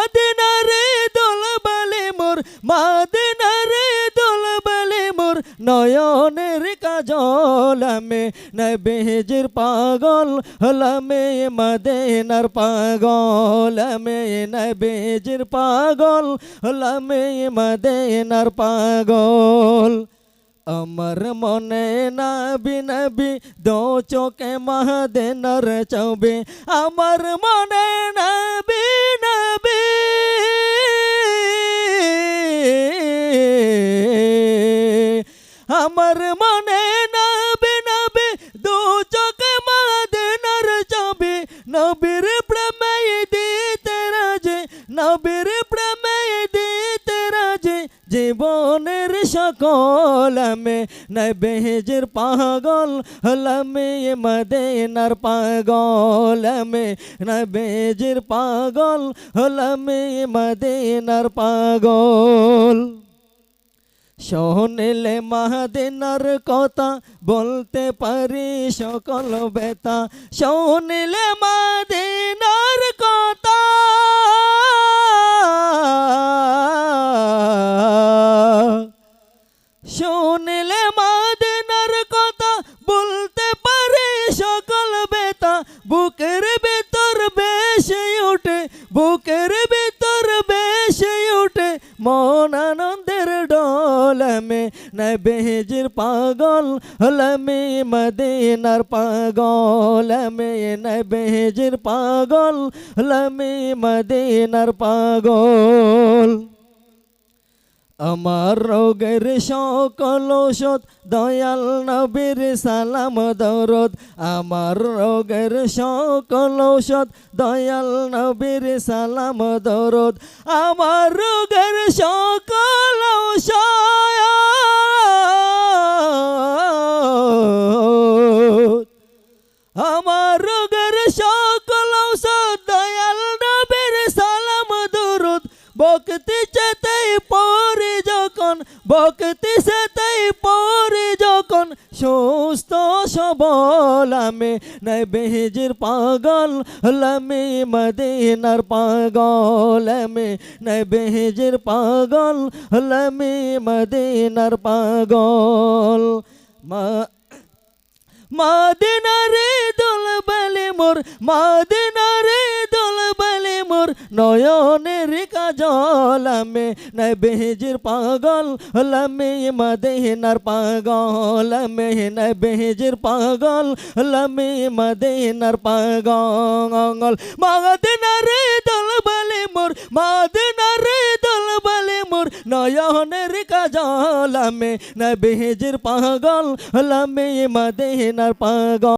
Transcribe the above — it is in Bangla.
মাদিনারে দোলবালে মোর মাদিনারে দোলবালে মোর নয়নের কাজল আমি নবীজির পাগল হলামে মদিনার পাগল আমি নবীজির পাগল হলামে মদিনার পাগল আমার মনে নবী নবী দো চোখে মদিনার ছবি আমার মনে নবী নবী আমার মনে নবী নবী দো চোখে মদিনার ছবি নবীর প্রেমে দিতে রাজি নবীর প্রেমে দিতে রাজি জীবনের সকল আমি নবীজির পাগল হলামে মদিনার পাগল আমি নবীজির পাগল হলামে মদিনার পাগল শুনলে মদিনার কথা বলতে পারি সকল ব্যথা শুনলে মদিনার কথা শুনলে মদিনার কথা বলতে পারি সকল ব্যথা বুকের ভেতর বেশি ওঠে বুকের ভেতর বেশি ওঠে মন আনন্দের ডোল আমি নবীজির পাগল হলামে মদিনার পাগল আমি নবীজির পাগল হলামে মদিনার পাগল আমার রোগের সকল ঔষধ দয়াল নবীর সালাম দরদ আমার রোগের সকল ঔষধ দয়াল নবীর সালাম দরদ আমার রোগের সকল ঔষধ আমার রোগের সকল ঔষধ দয়াল নবীর সালাম দরদ ভক্তি চেতেই পরে যখন ভক্তি চেতেই পরে যখন সুস্থ সবল আমি নবীজির পাগল হলামে মদিনার পাগল আমি নবীজির পাগল হলামে মদিনার পাগল মদিনারে দোলবালে মোর মদিনারে দোলবালে মোর নয়নের কাজল আমি নবীজির পাগল হলামে মদিনার পাগল আমি নবীজির পাগল হলামে মদিনার পাগল মদিনারে দোলবালে মোর মদিনারে দোলবালে মোর নয়নের কাজল আমি নবীজির পাগল হলামে মদিনার পাগল